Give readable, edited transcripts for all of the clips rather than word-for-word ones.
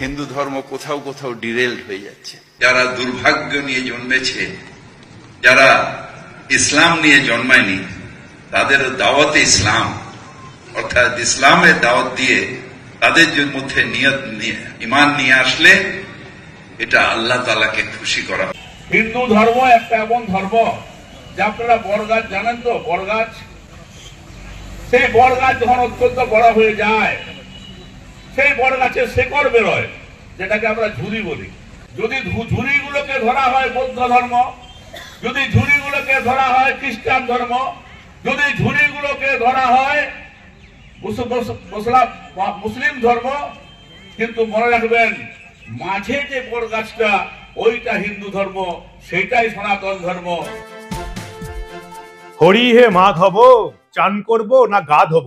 হিন্দু ধর্ম কোথাও কোথাও ডিরেলড হয়ে যাচ্ছে। যারা দুর্ভাগ্য নিয়ে জন্মেছে, যারা ইসলাম নিয়ে জন্মায়নি, তাদের দাওয়াতে ইসলাম অর্থাৎ ইসলামের দাওয়াত দিয়ে তাদের মধ্যে ঈমান নিয়ে আসলে এটা আল্লাহ তাআলাকে খুশি করা। হিন্দু ধর্ম একটা এমন ধর্ম যে আপনারা বরগাছ জানেন তো, বরগাছ, সেই বরগাছ যখন অত্যন্ত বড় হয়ে যায় সেই বরগাছের শেকড় বেরোয়, যেটাকে আমরা ঝুরি বলি। যদি ঝুরিগুলোকে ধরা হয় বৌদ্ধ ধর্ম, যদি ঝুরিগুলোকে ধরা হয় খ্রিস্টান ধর্ম, যদি ঝুরিগুলোকে ধরা হয় মুসলিম ধর্ম, কিন্তু মনে রাখবেন মাঝে যে বরগাছটা ওইটা হিন্দু ধর্ম, সেটাই সনাতন ধর্ম। হরি হে মাধব, চান করব না গা ধব।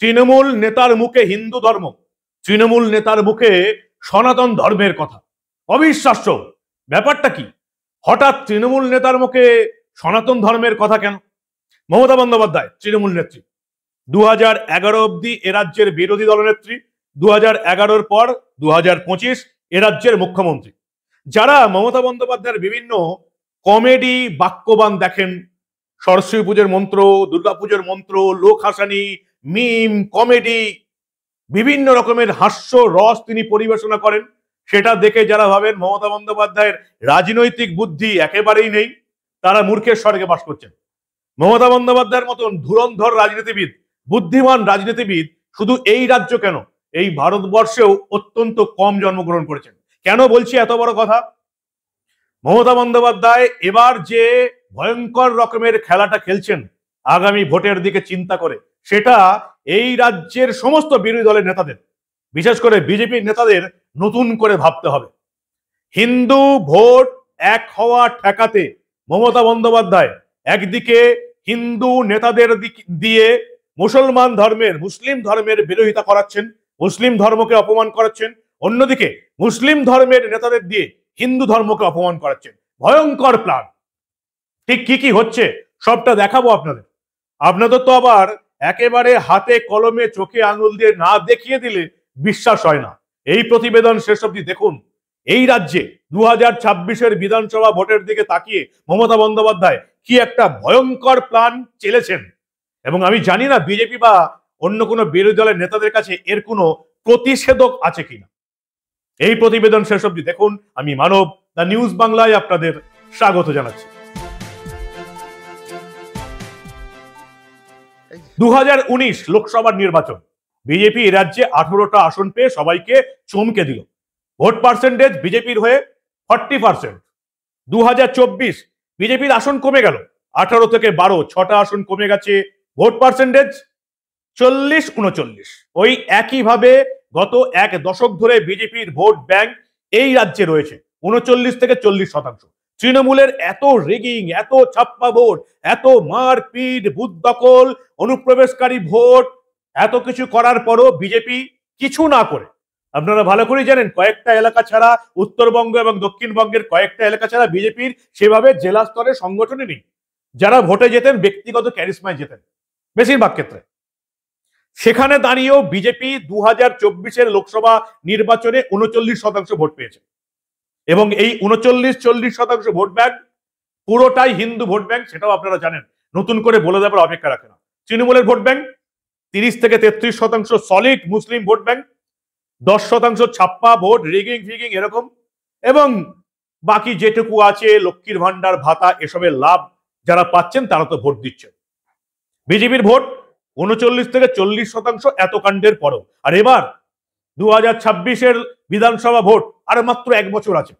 তৃণমূল নেতার মুখে হিন্দু ধর্ম, তৃণমূল নেতার মুখে সনাতন ধর্মের কথা। অবিশ্বাস্য ব্যাপারটা কি? হঠাৎ তৃণমূল নেতার মুখে সনাতন ধর্মের কথা কেন? মমতা বন্দ্যোপাধ্যায় তৃণমূল নেত্রী, 2011 অব্দি এ রাজ্যের বিরোধী দলনেত্রী, 2011 পর 2025 এ রাজ্যের মুখ্যমন্ত্রী। যারা মমতা বন্দ্যোপাধ্যায়ের বিভিন্ন কমেডি বাক্যবান দেখেন, সরস্বতী পুজোর মন্ত্র, দুর্গাপুজোর মন্ত্র, লোক হাসানি, মিম, কমেডি, বিভিন্ন রকমের হাস্য রস তিনি পরিবেশনা করেন, সেটা দেখে যারা ভাবেন মমতা বন্দ্যোপাধ্যায়ের রাজনৈতিক বুদ্ধি একেবারেই নেই, তারা মূর্খের স্বর্গে বাস করছেন। মমতা বন্দ্যোপাধ্যায়ের মতন ধুরন্ধর রাজনীতিবিদ, বুদ্ধিমান রাজনীতিবিদ শুধু এই রাজ্য কেন, এই ভারতবর্ষেও অত্যন্ত কম জন্মগ্রহণ করেছেন। কেন বলছি এত বড় কথা? মমতা বন্দ্যোপাধ্যায় এবার যে ভয়ঙ্কর রকমের খেলাটা খেলছেন আগামী ভোটের দিকে চিন্তা করে, সেটা এই রাজ্যের সমস্ত বিরোধী দলের নেতাদের, বিশেষ করে বিজেপির নেতাদের নতুন করে ভাবতে হবে। হিন্দু ভোট এক হওয়া ঠেকাতে মমতা বন্দ্যোপাধ্যায় একদিকে হিন্দু নেতাদের দিয়ে মুসলমান ধর্মের, মুসলিম ধর্মের বিরোধিতা করাচ্ছেন, মুসলিম ধর্মকে অপমান করাচ্ছেন, অন্যদিকে মুসলিম ধর্মের নেতাদের দিয়ে হিন্দু ধর্মকে অপমান করাচ্ছেন। ভয়ঙ্কর প্ল্যান। ঠিক কি কি হচ্ছে সবটা দেখাবো আপনাদের। আপনাদের তো আবার একেবারে হাতে কলমে চোখে আঙুল দিয়ে না দেখিয়ে দিলে বিশ্বাস হয় না। এই প্রতিবেদন শেষ অবধি দেখুন। এই রাজ্যে 2026-এর বিধানসভা ভোটের দিকে তাকিয়ে মমতা বন্দ্যোপাধ্যায় কি একটা ভয়ঙ্কর প্ল্যান চেলেছেন, এবং আমি জানি না বিজেপি বা অন্য কোনো বিরোধী দলের নেতাদের কাছে এর কোনো প্রতিষেধক আছে কিনা। এই প্রতিবেদন শেষ অবধি দেখুন। আমি মানব, দ্য নিউজ বাংলায় আপনাদের স্বাগত জানাচ্ছি। 2019 লোকসভার নির্বাচন, বিজেপি এ রাজ্যে 18টা আসন পেয়ে সবাইকে চমকে দিল। ভোট পার্সেন্টেজ বিজেপির হয়ে 40%। 2024 বিজেপির আসন কমে গেল 18 থেকে 12, 6টা আসন কমে গেছে। Vote percentage 40-39। ওই একইভাবে গত এক দশক ধরে বিজেপির ভোট ব্যাংক এই রাজ্যে রয়েছে 39 থেকে 40%। তৃণমূলের এত রেগিং, এত ছাপ্পা ভোট, এত মারপিট, বুথ দখল, অনুপ্রবেশকারী ভোট, এত কিছু করার পরও বিজেপি কিছু না করে, আপনারা ভালো করেই জানেন কয়েকটা এলাকা ছাড়া, উত্তরবঙ্গ এবং দক্ষিণবঙ্গের কয়েকটা এলাকা ছাড়া বিজেপির সেভাবে জেলা স্তরে সংগঠনই নেই। যারা ভোটে যেতেন ব্যক্তিগত ক্যারিসমায় যেতেন বেশিরভাগ ক্ষেত্রে। সেখানে দাঁড়িয়েও বিজেপি 2024-এর লোকসভা নির্বাচনে 39% ভোট পেয়েছে, এবং এই 39-40% ভোট ব্যাংক পুরোটাই হিন্দু ভোট ব্যাংক, সেটাও আপনারা জানেন। নতুন করে বলে দেওয়ার অপেক্ষা রাখে না। তৃণমূলের ভোট ব্যাংক 30 থেকে 33% সলিড মুসলিম ভোট ব্যাংক, 10% ছাপ্পা ভোট, রিগিং ফিগিং এরকম, এবং বাকি যেটুকু আছে লক্ষ্মীর ভান্ডার, ভাতা, এসবের লাভ যারা পাচ্ছেন তারা তো ভোট দিচ্ছেন। বিজেপির ভোট 39 থেকে 40% এত কাণ্ডের পরও। আর এবার 2026-এর বিধানসভা ভোট আর মাত্র 1 বছর আছে।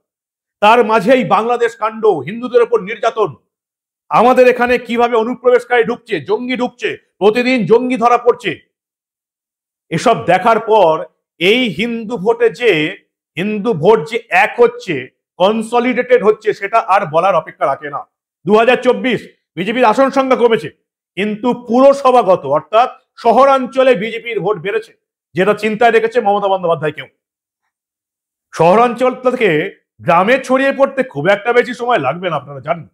তার মাঝেই বাংলাদেশ কাণ্ড, হিন্দুদের উপর নির্যাতন, আমাদের এখানে কিভাবে অনুপ্রবেশকারী ঢুকছে, জঙ্গি ঢুকছে, প্রতিদিন জঙ্গি ধরা পড়ছে, এসব দেখার পর এই হিন্দু ভোট যে এক হচ্ছে, কনসলিডেটেড হচ্ছে, সেটা আর বলার অপেক্ষা রাখে না। 2024 বিজেপির আসন সংখ্যা কমেছে, কিন্তু পুরসভাগত অর্থাৎ শহরাঞ্চলে বিজেপির ভোট বেড়েছে, যেটা চিন্তায় রেখেছে মমতা বন্দ্যোপাধ্যায়কেও। শহরাঞ্চল থেকে গ্রামে ছড়িয়ে পড়তে খুব একটা বেশি সময় লাগবে না, আপনারা জানেন।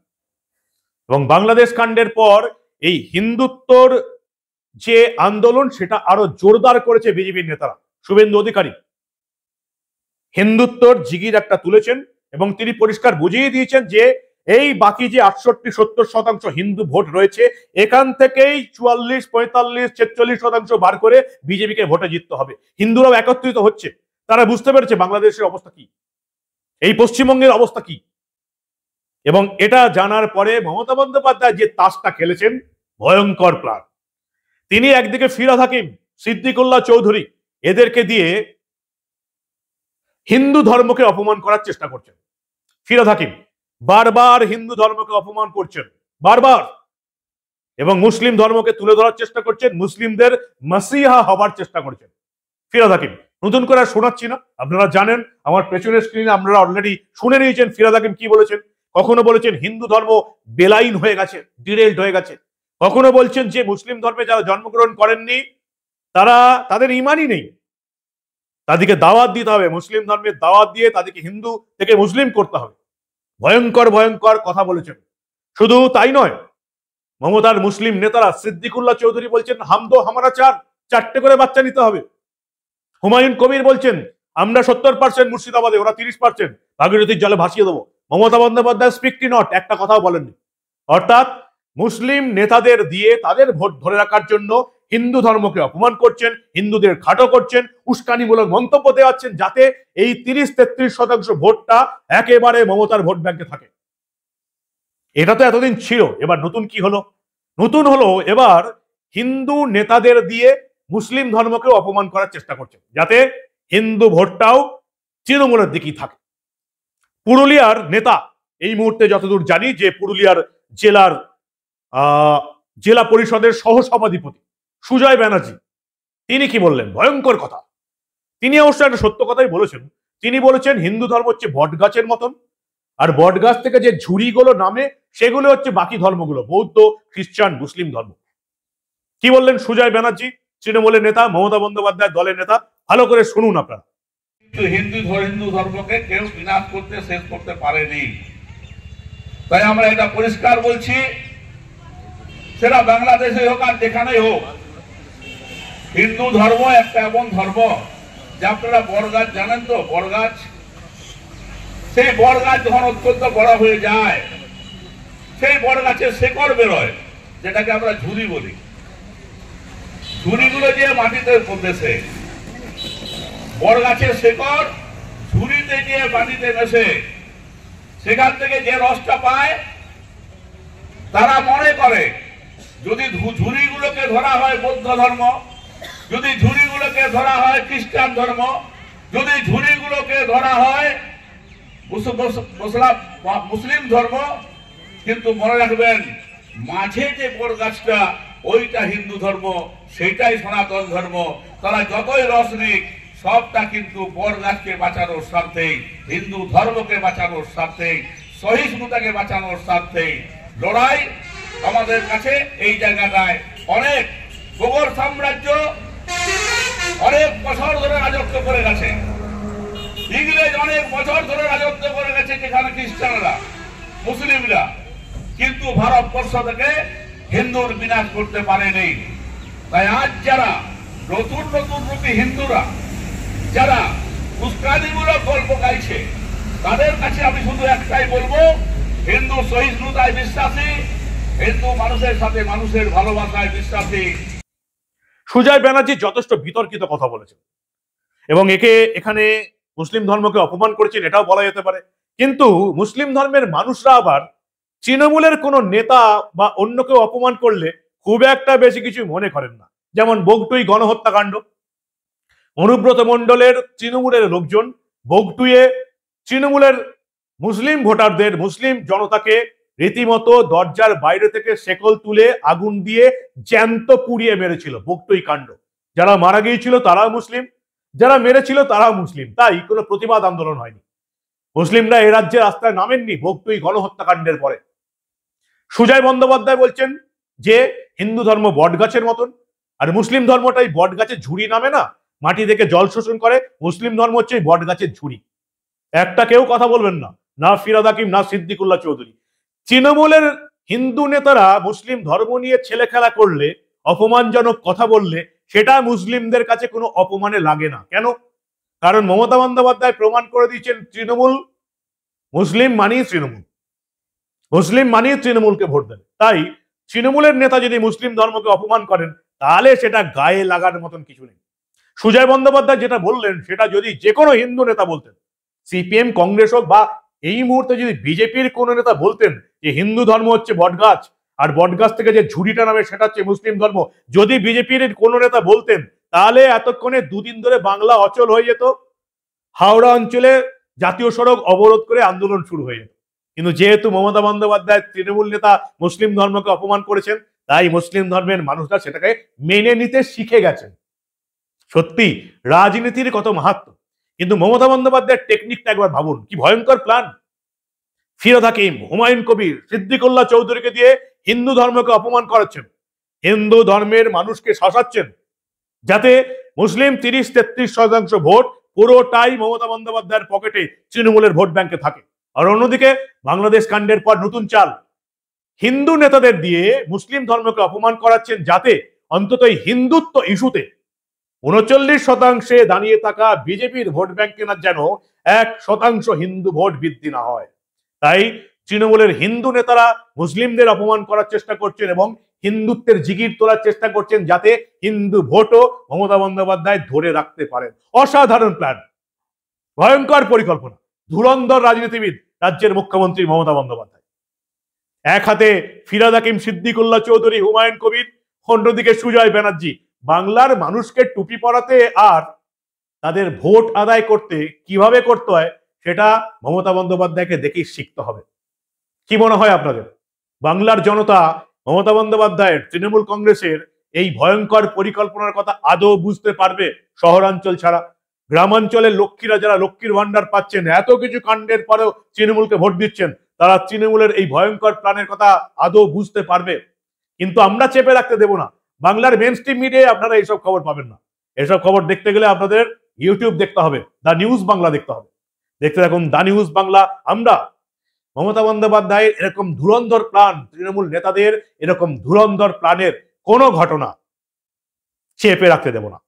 এবং বাংলাদেশ কাণ্ডের পর এই হিন্দুত্বর যে আন্দোলন, সেটা আরো জোরদার করেছে বিজেপির নেতারা। শুভেন্দু অধিকারী হিন্দুত্বর জিগির একটা তুলেছেন এবং তিনি পরিষ্কার বুঝিয়ে দিয়েছেন যে এই বাকি যে 68-70% হিন্দু ভোট রয়েছে এখান থেকেই 44-45-46% বার করে বিজেপিকে ভোটে জিততে হবে। হিন্দুরাও একত্রিত হচ্ছে, তারা বুঝতে পেরেছে বাংলাদেশের অবস্থা কি, এই পশ্চিমবঙ্গের অবস্থা কি। এবং এটা জানার পরে মমতা বন্দ্যোপাধ্যায় যে তাসটা খেলেছেন ভয়ঙ্কর প্ল্যান। তিনি একদিকে ফিরহাদ হাকিম, সিদ্দিকুল্লাহ চৌধুরী এদেরকে দিয়ে হিন্দু ধর্মকে অপমান করার চেষ্টা করছেন। ফিরহাদ হাকিম বারবার হিন্দু ধর্মকে অপমান করছেন বারবার, এবং মুসলিম ধর্মকে তুলে ধরার চেষ্টা করছেন, মুসলিমদের মাসিহা হবার চেষ্টা করছেন ফিরহাদ হাকিম। নতুন করে আর শোনাচ্ছি না, আপনারা জানেন, আমার পেছনের স্ক্রিনে আপনারা অলরেডি শুনে নিয়েছেন ফিরহাদ হাকিম কি বলেছেন। কখনো বলেছেন হিন্দু ধর্ম বেলাইন হয়ে গেছে, ডিরেল্ড হয়ে গেছে, কখনো বলছেন যে মুসলিম ধর্মে যারা জন্মগ্রহণ করেননি তাদের ইমানই নেই, তাদেরকে দাওয়াত দিতে হবে, মুসলিম ধর্মের দাওয়াত দিয়ে তাদেরকে হিন্দু থেকে মুসলিম করতে হবে। ভয়ঙ্কর ভয়ঙ্কর কথা বলেছেন। শুধু তাই নয়, মমতার মুসলিম নেতারা সিদ্দিকুল্লাহ চৌধুরী বলছেন হাম দো হামারা চারটে করে বাচ্চা নিতে হবে। হুমায়ুন কবির বলছেন আমরা 70% মুর্শিদাবাদে, ওরা 30%, ভাগীরথীর জলে ভাসিয়ে দেবো। মমতা বন্দ্যোপাধ্যায় স্পিকটি নট, একটা কথাও বলেননি। অর্থাৎ মুসলিম নেতাদের দিয়ে তাদের ভোট ধরে রাখার জন্য হিন্দু ধর্মকে অপমান করছেন, হিন্দুদের খাটো করছেন, উস্কানিমূলক মন্তব্য দেওয়াচ্ছেন, যাতে এই 30-33% ভোটটা একেবারে মমতার ভোট ব্যাংকে থাকে। এটা তো এতদিন ছিল, এবার নতুন কি হলো? নতুন হলো এবার হিন্দু নেতাদের দিয়ে মুসলিম ধর্মকে অপমান করার চেষ্টা করছেন, যাতে হিন্দু ভোটটাও তৃণমূলের দিকেই থাকে। পুরুলিয়ার নেতা, এই মুহূর্তে যতদূর জানি যে পুরুলিয়ার জেলা পরিষদের সহসভাধিপতি সুজয় ব্যানার্জি, তিনি কি বললেন? ভয়ঙ্কর কথা। তিনি অবশ্য একটা সত্য কথাই বলেছেন। তিনি বলেছেন হিন্দু ধর্ম হচ্ছে বট গাছের মতন, আর বট গাছ থেকে যে ঝুড়িগুলো নামে সেগুলো হচ্ছে বাকি ধর্মগুলো, বৌদ্ধ, খ্রিস্টান, মুসলিম ধর্ম। কি বললেন সুজয় ব্যানার্জি, তৃণমূলের নেতা, মমতা বন্দ্যোপাধ্যায় দলের নেতা? ভালো করে শুনুন আপনারা। কিন্তু হিন্দু ধর্মকে কেউ বিনাশ করতে শেষ করতে পারেনি। তাই আমরা এটা পরিষ্কার বলছি, সেটা বাংলাদেশে হোক আর যেখানেই হোক, হিন্দু ধর্ম একটা এমন ধর্ম যে আপনারা বড়গাছ জানেন তো, বড়গাছ, সেই বড়গাছ যখন অত্যন্ত বড় হয়ে যায় সেই বড়গাছের শেকড় বেরোয়, যেটাকে আমরা ঝুরি বলি। ঝুরিগুলো যে মাটিতে পড়তেছে, বড়গাছের শেকড় ঝুরিতে গিয়ে মাটিতে মেশে, সেখান থেকে যে রসটা পায়, তারা মনে করে যদি ঝুরিগুলোকে ধরা হয় বৌদ্ধ ধর্ম, যদি ঝুরিগুলোকে ধরা হয় খ্রিস্টান ধর্ম, যদি ঝুরিগুলোকে ধরা হয় মুসলিম ধর্ম, কিন্তু মনে রাখবেন মাঝে যে বড় গাছটা ওইটা হিন্দু ধর্ম, সেটাই সনাতন ধর্ম। তারা যতই রস নিক, সবটা কিন্তু বড় গাছকে বাঁচানোর স্বার্থেই, হিন্দু ধর্মকে বাঁচানোর স্বার্থেই, সহিষ্ণুতাকে বাঁচানোর স্বার্থেই লড়াই। আমাদের কাছে এই জায়গাটায় অনেক গোবর সাম্রাজ্য অনেক বছর ধরে রাজত্ব করে গেছে, ইংরেজ অনেক বছর ধরে রাজত্ব করে গেছে, যেখানে খ্রিস্টানরা, মুসলিমরা, কিন্তু ভারতবর্ষ থেকে হিন্দুর বিনাশ করতে পারেনি। তাই আজ যারা নতুন নতুন রূপী হিন্দুরা যারা উস্কানিমূলক গল্প গাইছে, তাদের কাছে আমি শুধু একটাই বলবো, হিন্দু সহিষ্ণুতায় বিশ্বাসী, হিন্দু মানুষের সাথে মানুষের ভালোবাসায় বিশ্বাসী। সুজয় ব্যানার্জি যথেষ্ট বিতর্কিত কথা বলেছেন এবং এখানে মুসলিম ধর্মকে অপমান করেছেন, এটাও বলা যেতে পারে। কিন্তু মুসলিম ধর্মের মানুষরা আবার তৃণমূলের কোন নেতা বা অন্য কেউ অপমান করলে খুব একটা বেশি কিছু মনে করেন না। যেমন বগটুই গণহত্যাকাণ্ড, অনুব্রত মণ্ডলের তৃণমূলের লোকজন বগটুইয়ে তৃণমূলের মুসলিম ভোটারদের, মুসলিম জনতাকে রীতিমতো দরজার বাইরে থেকে শেকল তুলে আগুন দিয়ে জ্যান্ত পুড়িয়ে মেরেছিল। বগটুই কাণ্ড, যারা মারা গিয়েছিল তারাও মুসলিম, যারা মেরেছিল তারাও মুসলিম। তাই কোনো প্রতিবাদ আন্দোলন হয়নি, মুসলিমরা এ রাজ্যে রাস্তায় নামেননি বগটুই গণহত্যাকাণ্ডের পরে। সুজয় বন্দ্যোপাধ্যায় বলছেন যে হিন্দু ধর্ম বট গাছের মতন, আর মুসলিম ধর্মটাই বট গাছের ঝুড়ি নামে না, মাটি থেকে জল শোষণ করে, মুসলিম ধর্ম হচ্ছে বট গাছের ঝুড়ি। একটা কেউ কথা বলবেন না, না ফিরহাদ হাকিম, না সিদ্দিকুল্লাহ চৌধুরী। তৃণমূলের হিন্দু নেতারা মুসলিম ধর্ম নিয়ে ছেলে খেলা করলে, অপমানজনক কথা বললে, সেটা মুসলিমদের কাছে কোনো অপমানে লাগে না। কেন? কারণ মমতা বন্দ্যোপাধ্যায় প্রমাণ করে দিয়েছেন তৃণমূল মুসলিম মানেই তৃণমূল, মুসলিম মানেই তৃণমূলকে ভোট দেবে। তাই তৃণমূলের নেতা যদি মুসলিম ধর্মকে অপমান করেন তাহলে সেটা গায়ে লাগার মতন কিছু নেই। সুজয় বন্দ্যোপাধ্যায় যেটা বললেন সেটা যদি যে কোনো হিন্দু নেতা বলতেন, সিপিএম কংগ্রেস হোক বা এই মুহূর্তে যদি বিজেপির কোনো নেতা বলতেন যে হিন্দু ধর্ম হচ্ছে বটগাছ আর বটগাছ থেকে যে ঝুড়িটা নামে সেটা হচ্ছে মুসলিম ধর্ম, যদি বিজেপির কোনো নেতা বলতেন তাহলে এতক্ষণে দুদিন ধরে বাংলা অচল হয়ে যেত, হাওড়া অঞ্চলে জাতীয় সড়ক অবরোধ করে আন্দোলন শুরু হয়ে যেত। কিন্তু যেহেতু মমতা বন্দ্যোপাধ্যায় তৃণমূল নেতা মুসলিম ধর্মকে অপমান করেছেন তাই মুসলিম ধর্মের মানুষরা সেটাকে মেনে নিতে শিখে গেছেন। সত্যি রাজনীতির কত মাহাত্ম। কিন্তু মমতা বন্দ্যোপাধ্যায়ের টেকনিকটা একবার ভাবুন, কি ভয়ঙ্কর প্ল্যান। ফিরোজ হাকিম, হুমায়ুন কবির, সিদ্দিকুল্লাহ চৌধুরীকে দিয়ে হিন্দু ধর্মকে অপমান করাচ্ছেন, হিন্দু ধর্মের মানুষকে শাসাচ্ছেন, যাতে মুসলিম 30-33% ভোট পুরোটাই মমতা বন্দ্যোপাধ্যায়ের পকেটে তৃণমূলের ভোট ব্যাংকে থাকে। আর অন্যদিকে বাংলাদেশ কাণ্ডের পর নতুন চাল, হিন্দু নেতাদের দিয়ে মুসলিম ধর্মকে অপমান করাচ্ছেন, যাতে অন্তত হিন্দুত্ব ইস্যুতে 39% দাঁড়িয়ে থাকা বিজেপির ভোট ব্যাংক কেনার যেন 1% হিন্দু ভোট বৃদ্ধি না হয়। তাই তৃণমূলের হিন্দু নেতারা মুসলিমদের অপমান করার চেষ্টা করছেন এবং হিন্দুত্বের জিগির তোলার চেষ্টা করছেন, যাতে হিন্দু ভোটও মমতা বন্দ্যোপাধ্যায় ধরে রাখতে পারেন। অসাধারণ প্ল্যান, ভয়ঙ্কর পরিকল্পনা, ধুরন্ধর রাজনীতিবিদ রাজ্যের মুখ্যমন্ত্রী মমতা বন্দ্যোপাধ্যায়। এক হাতে ফিরোজ হাকিম, সিদ্দিকুল্লাহ চৌধুরী, হুমায়ুন কবির, অন্যদিকে সুজয় ব্যানার্জি। বাংলার মানুষকে টুপি পরাতে আর তাদের ভোট আদায় করতে কিভাবে করতে হয় সেটা মমতা বন্দ্যোপাধ্যায়কে দেখেই শিখতে হবে। কি মনে হয় আপনাদের? বাংলার জনতা মমতা বন্দ্যোপাধ্যায়ের তৃণমূল কংগ্রেসের এই ভয়ঙ্কর পরিকল্পনার কথা আদৌ বুঝতে পারবে? শহরাঞ্চল ছাড়া গ্রামাঞ্চলের লক্ষ্মীরা, যারা লক্ষ্মীর ভান্ডার পাচ্ছেন, এত কিছু কাণ্ডের পরেও তৃণমূলকে ভোট দিচ্ছেন, তারা তৃণমূলের এই ভয়ঙ্কর প্ল্যানের কথা আদৌ বুঝতে পারবে? কিন্তু আমরা চেপে রাখতে দেব না। বাংলার মেন স্ট্রিম মিডিয়ায় আপনারা এইসব খবর পাবেন না। এসব খবর দেখতে গেলে আপনাদের ইউটিউব দেখতে হবে, দা নিউজ বাংলা দেখতে হবে। দেখতে থাকুন দা নিউজ বাংলা। আমরা মমতা বন্দ্যোপাধ্যায়ের এরকম ধুরন্ধর প্ল্যান, তৃণমূল নেতাদের এরকম ধুরন্ধর প্ল্যানের কোনো ঘটনা চেপে রাখতে দেব না।